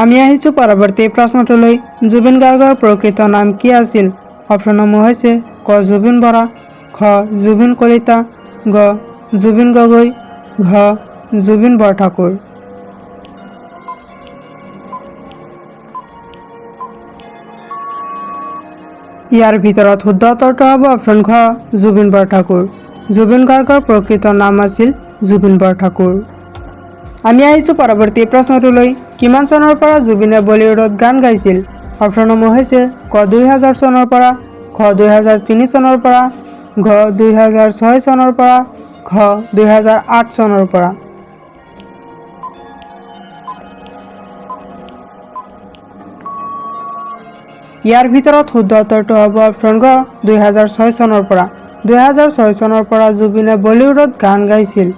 আমি আহিছোঁ পৰৱৰ্তী প্ৰশ্নটোলৈ। জুবিন গাৰ্গৰ প্ৰকৃত নাম কি আছিল? অপশ্যনসমূহ হৈছে ক জুবিন বৰা, খ জুবিন কলিতা, গ জুবিন গগৈ, ঘ জুবিন বৰঠাকুৰ। ইয়াৰ ভিতৰত শুদ্ধ উত্তৰটো হ'ব অপশ্যন ঘ জুবিন বৰঠাকুৰ। জুবিন গাৰ্গৰ প্ৰকৃত নাম আছিল জুবিন বৰঠাকুৰ। আমি আহিছোঁ পৰৱৰ্তী প্ৰশ্নটোলৈ। কিমান চনৰ পৰা জুবিনে বলিউডত গান গাইছিল? অপশ্যনসমূহ হৈছে ক 2000 চনৰ পৰা, খ 2003 চনৰ পৰা, ঘ 2006 চনৰ পৰা, ঘ 2008 চনৰ পৰা। ইয়াৰ ভিতৰত শুদ্ধ উত্তৰটো হ'ব অপশ্যন গ 2006 চনৰ পৰা। 2006 চনৰ পৰা জুবিনে বলিউডত গান গাইছিল।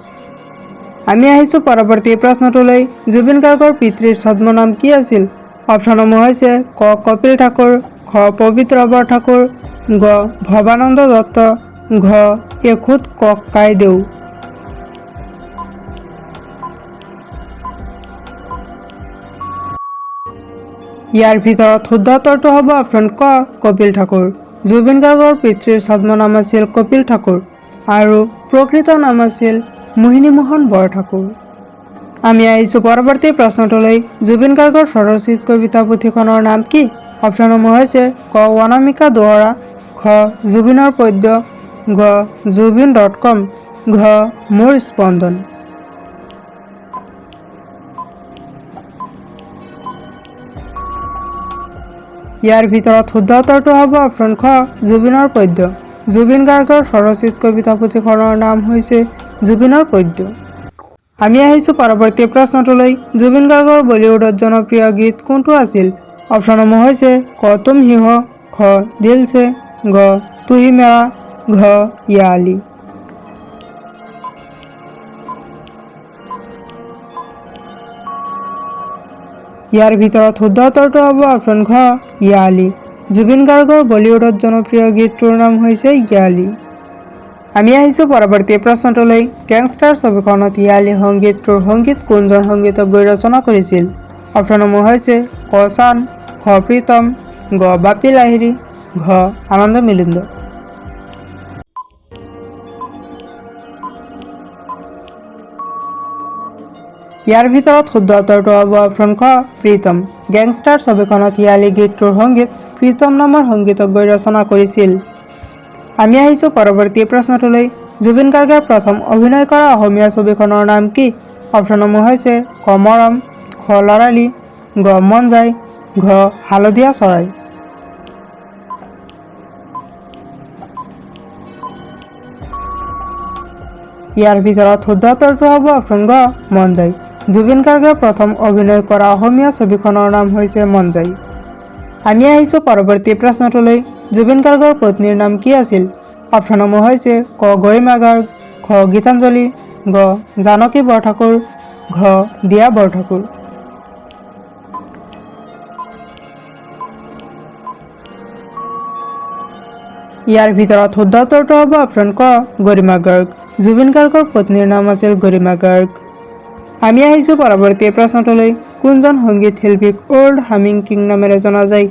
আমি আহিছোঁ পৰৱৰ্তী প্ৰশ্নটোলৈ। জুবিন গাৰ্গৰ পিতৃৰ ছদ্মনাম কি আছিল? অপশ্যনসমূহ হৈছে ক কপিল ঠাকুৰ, খ পবিত্ৰ বৰঠাকুৰ, গ ভৱানন্দ দত্ত, ঘ এখুত ককাইদেউ। ইয়াৰ ভিতৰত শুদ্ধ উত্তৰটো হ'ব অপশ্যন ক কপিল ঠাকুৰ। জুবিন গাৰ্গৰ পিতৃৰ ছদ্মনাম আছিল কপিল ঠাকুৰ আৰু প্ৰকৃত নাম আছিল মোহিনী মোহন বৰঠাকুৰ। আমি আহিছোঁ পৰৱৰ্তী প্ৰশ্নটোলৈ। জুবিন গাৰ্গৰ স্বৰচিত কবিতা পুথিখনৰ নাম কি? অপশ্যনসমূহ হৈছে ক অনামিকা দুৱৰা, খ জুবিনৰ পদ্য, গ jubin.com, ঘ মোৰ স্পন্দন। ইয়াৰ ভিতৰত শুদ্ধ উত্তৰটো হ'ব অপশ্যন খ জুবিনৰ পদ্য। জুবিন গাৰ্গৰ স্বৰচিত কবিতা পুথিখনৰ নাম হৈছে জুবিনৰ পদ্য। আমি আহিছোঁ পৰৱৰ্তী প্ৰশ্নটোলৈ। জুবিন গাৰ্গৰ বলিউডত জনপ্ৰিয় গীত কোনটো আছিল? অপশ্যনসমূহ হৈছে ক তুম হি হ, খ দিল সে, গ তু হি মেৰা, ঘ ইয়া আলী। ইয়াৰ ভিতৰত শুদ্ধ উত্তৰটো হ'ব অপশ্যন ঘ ইয়া আলী। জুবিন গাৰ্গৰ বলিউডত জনপ্ৰিয় গীতটোৰ নাম হৈছে ইয়া আলী। আমি আহিছোঁ পৰৱৰ্তী প্ৰশ্নটোলৈ। গেংষ্টাৰ ছবিখনত ইয়া আলী সংগীতটোৰ সংগীত কোনজন সংগীতজ্ঞই ৰচনা কৰিছিল? অপশ্যনসমূহ হৈছে ক চান, খ প্ৰীতম, গ বাপী লাহিৰী, ঘ আনন্দ মিলিন্দ। ইয়াৰ ভিতৰত শুদ্ধ উত্তৰটো হ'ব অপশ্যন খ প্ৰীতম। গেংষ্টাৰ ছবিখনত ইয়া আলী গীতটোৰ সংগীত প্ৰীতম নামৰ সংগীতজ্ঞই ৰচনা কৰিছিল। আমি আহিছোঁ পৰৱৰ্তী প্ৰশ্নটোলৈ। জুবিন গাৰ্গে প্ৰথম অভিনয় কৰা অসমীয়া ছবিখনৰ নাম কি? অপশ্যনসমূহ হৈছে ক মৰম, খ লৰালি, গ মন যায়, ঘ হালধীয়া চৰাই। ইয়াৰ ভিতৰত শুদ্ধ উত্তৰটো হ'ব অপশ্যন গ মন যায়। জুবিন গাৰ্গে প্ৰথম অভিনয় কৰা অসমীয়া ছবিখনৰ নাম হৈছে মন যায়। আমি আহিছোঁ পৰৱৰ্তী প্ৰশ্নটোলৈ। জুবিন গাৰ্গৰ পত্নীৰ নাম কি আছিল? অপশ্যনসমূহ হৈছে ক গৰিমা গাৰ্গ, খ গীতাঞ্জলি, গ জানকী বৰঠাকুৰ, ঘ দিয়া বৰঠাকুৰ। ইয়াৰ ভিতৰত শুদ্ধ উত্তৰটো হ'ব অপশ্যন ক গৰিমা গাৰ্গ। জুবিন গাৰ্গৰ পত্নীৰ নাম আছিল গৰিমা গাৰ্গ। আমি আহিছোঁ পৰৱৰ্তী প্ৰশ্নটোলৈ। কোনজন সংগীত শিল্পীক অল্ড হামিং কিং নামেৰে জনা যায়?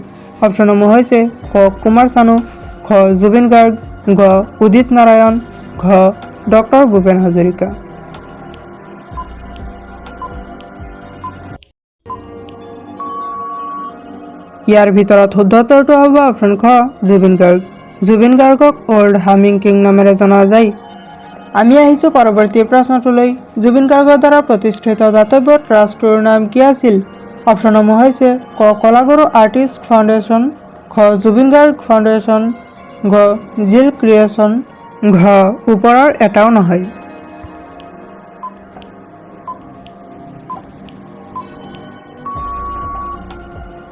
অপশ্যনসমূহ হৈছে ক কুমাৰ চানু, খ জুবিন গাৰ্গ, গ উদিত নাৰায়ণ, ঘ ডক্টৰ ভূপেন হাজৰিকা। ইয়াৰ ভিতৰত শুদ্ধ উত্তৰটো হ'ব অপশ্যন খ জুবিন গাৰ্গ। জুবিন গাৰ্গক অল্ড হামিং কিং নামেৰে জনা যায়। আমি আহিছোঁ পৰৱৰ্তী প্ৰশ্নটোলৈ। জুবিন গাৰ্গৰ দ্বাৰা প্ৰতিষ্ঠিত দাতব্য ট্ৰাষ্টটোৰ নাম কি আছিল? অপশ্যনসমূহ হৈছে ক কলাগুৰু আৰ্টিষ্ট ফাউণ্ডেশ্যন, খ জুবিন গাৰ্গ ফাউণ্ডেশ্যন, গ জিল ক্ৰিয়েশ্যন, ঘ ওপৰৰ এটাও নহয়।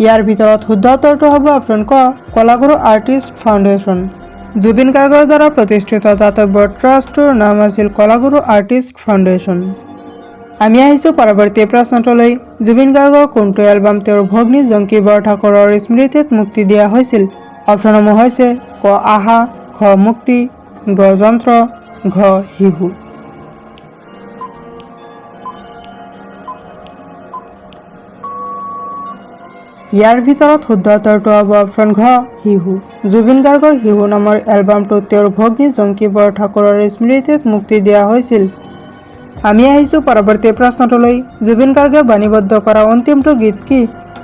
ইয়াৰ ভিতৰত শুদ্ধ উত্তৰটো হ'ব অপশ্যন ক কলাগুৰু আৰ্টিষ্ট ফাউণ্ডেশ্যন। জুবিন গাৰ্গৰ দ্বাৰা প্ৰতিষ্ঠিত দাতব্য ট্ৰাষ্টটোৰ নাম আছিল কলাগুৰু আৰ্টিষ্ট ফাউণ্ডেশ্যন। আমি আহিছোঁ পৰৱৰ্তী প্ৰশ্নটোলৈ। জুবিন গাৰ্গৰ কোনটো এলবাম তেওঁৰ ভগ্নী জংকী বৰঠাকুৰৰ স্মৃতিত মুক্তি দিয়া হৈছিল? অপশ্যনসমূহ হৈছে ক আহা, খ মুক্তি, গ যন্ত্ৰ, ঘ শিহু। ইয়াৰ ভিতৰত শুদ্ধ উত্তৰটো হ'ব অপশ্যন ঘ শিহু। জুবিন গাৰ্গৰ শিহু নামৰ এলবামটো তেওঁৰ ভগ্নী জংকী বৰঠাকুৰৰ স্মৃতিত মুক্তি দিয়া হৈছিল। আমি আহিছোঁ পৰৱৰ্তী প্ৰশ্নটোলৈ। জুবিন গাৰ্গে বাণীবদ্ধ কৰা অন্তিমটো গীত কি?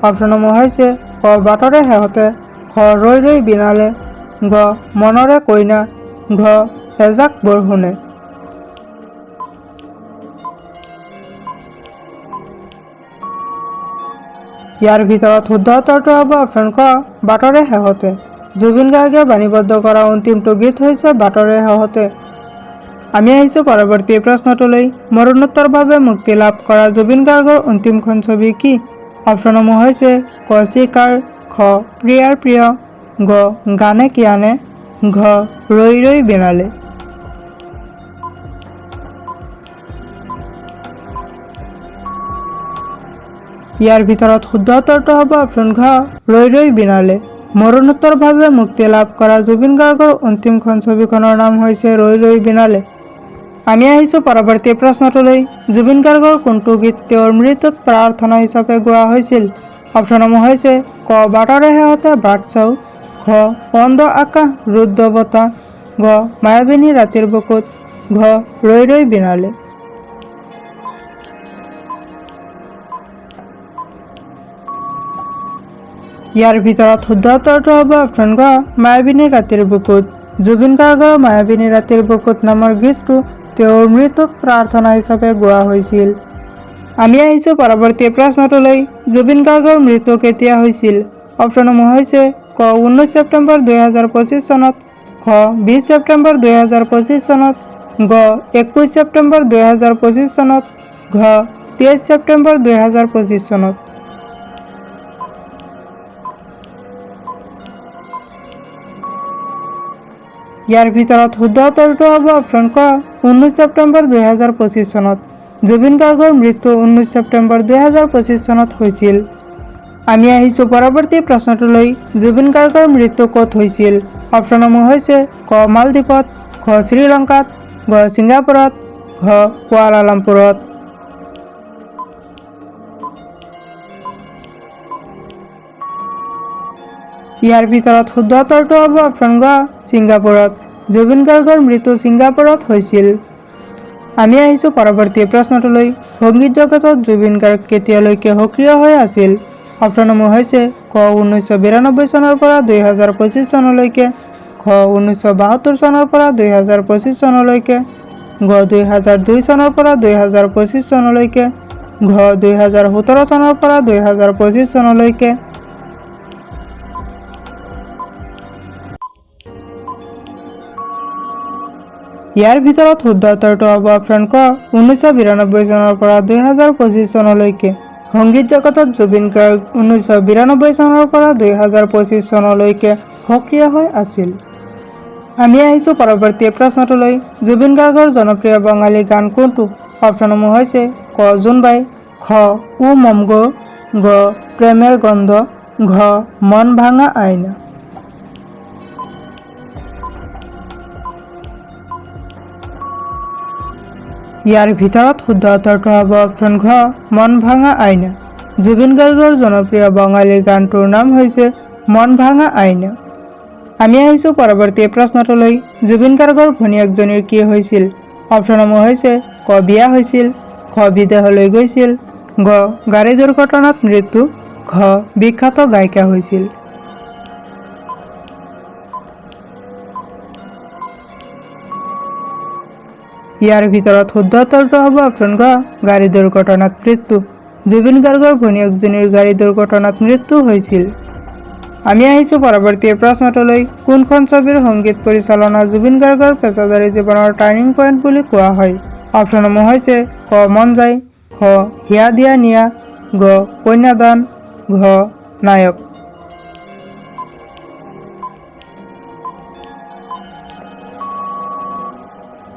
অপশ্যনসমূহ হৈছে ক বাটৰে শেহতে, খ ৰৈ ৰৈ বিনালে, গ মনৰে কইনা, ঘ এজাক বৰষুণে। ইয়াৰ ভিতৰত শুদ্ধ উত্তৰটো হ'ব অপশ্যন ক বাটৰে শেহতে। জুবিন গাৰ্গে বাণীবদ্ধ কৰা অন্তিমটো গীত হৈছে বাটৰে শেহতে। আমি আহিছোঁ পৰৱৰ্তী প্ৰশ্নটোলৈ। মৰণোত্তৰভাৱে মুক্তি লাভ কৰা জুবিন গাৰ্গৰ অন্তিমখন ছবি কি? অপশ্যনসমূহ হৈছে ক চিকাৰ, খ প্ৰিয়াৰ প্ৰিয়, গ গানে কিয়ানে, ঘ ৰৈ ৰৈ বিনালে। ইয়াৰ ভিতৰত শুদ্ধ উত্তৰটো হ'ব অপশ্যন ঘ ৰৈ ৰৈ বিনালে। মৰণোত্তৰভাৱে মুক্তি লাভ কৰা জুবিন গাৰ্গৰ অন্তিমখন ছবিখনৰ নাম হৈছে ৰৈ ৰৈ বিনালে। আমি আহিছোঁ পৰৱৰ্তী প্ৰশ্নটোলৈ। জুবিন গাৰ্গৰ কোনটো গীত তেওঁৰ মৃত্যুত প্ৰাৰ্থনা হিচাপে গোৱা হৈছিল? অপশ্যনসমূহ হৈছে ক বাটৰে শেহতে বাট চাওঁ, খ অন্ধ আকাশ ৰুদ্ৰ বতাহ, ঘ মায়াবিনী ৰাতিৰ বুকুত, ঘ ৰৈ ৰৈ বিনালে। ইয়াৰ ভিতৰত শুদ্ধ উত্তৰটো হ'ব অপশ্যন গ মায়াবিনী ৰাতিৰ বুকুত। জুবিন গাৰ্গৰ মায়াবিনী ৰাতিৰ বুকুত নামৰ গীতটো তেওঁৰ মৃত্যুত প্ৰাৰ্থনা হিচাপে গোৱা হৈছিল। আমি আহিছোঁ পৰৱৰ্তী প্ৰশ্নটোলৈ। জুবিন গাৰ্গৰ মৃত্যু কেতিয়া হৈছিল? অপশ্যনসমূহ হৈছে ক 19 ছেপ্টেম্বৰ 2025 চনত, খ 20 ছেপ্টেম্বৰ 2025 চনত, গ 21 ছেপ্টেম্বৰ 2025 চনত, ঘ 23 ছেপ্টেম্বৰ 2025 চনত। ইয়াৰ ভিতৰত শুদ্ধ উত্তৰটো হ'ব অপশ্যন ক 19 ছেপ্টেম্বৰ 2025 চনত। জুবিন গাৰ্গৰ মৃত্যু 19 ছেপ্টেম্বৰ 2025 চনত হৈছিল। আমি আহিছোঁ পৰৱৰ্তী প্ৰশ্নটোলৈ। জুবিন গাৰ্গৰ মৃত্যু ক'ত হৈছিল? অপশ্যনসমূহ হৈছে ক মালদ্বীপত, খ শ্ৰীলংকাত, ঘ ছিংগাপুৰত, ঘ কুৱালালামপুৰত। ইয়াৰ ভিতৰত শুদ্ধ উত্তৰটো হ'ব অপশ্যন গ ছিংগাপুৰত। জুবিন গাৰ্গৰ মৃত্যু ছিংগাপুৰত হৈছিল। আমি আহিছোঁ পৰৱৰ্তী প্ৰশ্নটোলৈ। সংগীত জগতত জুবিন গাৰ্গ কেতিয়ালৈকে সক্ৰিয় হৈ আছিল? অপশ্যনসমূহ হৈছে ক 1992 চনৰ পৰা 2025 চনলৈকে, খ 1972 চনৰ পৰা 2025 চনলৈকে, ঘ 2002 চনৰ পৰা 2025 চনলৈকে, ঘ 2017 চনৰ পৰা 2025 চনলৈকে। ইয়াৰ ভিতৰত শুদ্ধ উত্তৰটো হ'ব অপশ্যন ক 1992 চনৰ পৰা 2025 চনলৈকে। সংগীত জগতত জুবিন গাৰ্গ 1992 চনৰ পৰা 2025 চনলৈকে সক্ৰিয় হৈ আছিল। আমি আহিছোঁ পৰৱৰ্তী প্ৰশ্নটোলৈ। জুবিন গাৰ্গৰ জনপ্ৰিয় বঙালী গান কোনটো? অপশ্যনসমূহ হৈছে ক জোনবাই, খ ও মমগো, গ প্ৰেমৰ গন্ধ, ঘ মন ভাঙা আইনা। ইয়াৰ ভিতৰত শুদ্ধ উত্তৰটো হ'ব অপশ্যন ঘ মন ভাঙা আইনা। জুবিন গাৰ্গৰ জনপ্ৰিয় বঙালী গানটোৰ নাম হৈছে মন ভাঙা আইনা। আমি আহিছোঁ পৰৱৰ্তী প্ৰশ্নটোলৈ। জুবিন গাৰ্গৰ ভনীয়েকজনীৰ কি হৈছিল? অপশ্যনসমূহ হৈছে ক বিয়া হৈছিল, খ বিদেশলৈ গৈছিল, গ গাড়ী দুৰ্ঘটনাত মৃত্যু, ঘ বিখ্যাত গায়িকা হৈছিল। ইয়াৰ ভিতৰত শুদ্ধ উত্তৰটো হ'ব অপশ্যন গ গাড়ী দুৰ্ঘটনাত মৃত্যু। জুবিন গাৰ্গৰ ভনীয়েকজনীৰ গাড়ী দুৰ্ঘটনাত মৃত্যু হৈছিল। আমি আহিছোঁ পৰৱৰ্তী প্ৰশ্নটোলৈ। কোনখন ছবিৰ সংগীত পৰিচালনা জুবিন গাৰ্গৰ পেছাদাৰী জীৱনৰ টাৰ্নিং পইণ্ট বুলি কোৱা হয়? অপশ্যনসমূহ হৈছে ক মন যায়, খ হিয়া দিয়া নিয়া, গ কন্যাদান, ঘ নায়ক।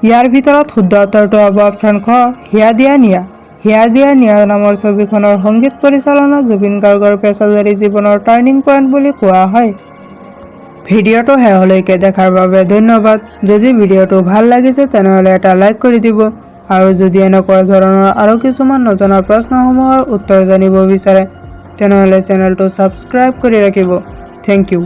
ইয়াৰ ভিতৰত শুদ্ধ উত্তৰটো হ'ব অপশ্যন খ হিয়া দিয়া নিয়া। হিয়া দিয়া নিয়া নামৰ ছবিখনৰ সংগীত পৰিচালনা জুবিন গাৰ্গৰ পেছাদাৰী জীৱনৰ টাৰ্নিং পইণ্ট বুলি কোৱা হয়। ভিডিঅ'টো শেষলৈকে দেখাৰ বাবে ধন্যবাদ। যদি ভিডিঅ'টো ভাল লাগিছে তেনেহ'লে এটা লাইক কৰি দিব আৰু যদি এনেকুৱা ধৰণৰ আৰু কিছুমান নজনা প্ৰশ্নসমূহৰ উত্তৰ জানিব বিচাৰে তেনেহ'লে চেনেলটো ছাবস্ক্ৰাইব কৰি ৰাখিব। Thank U.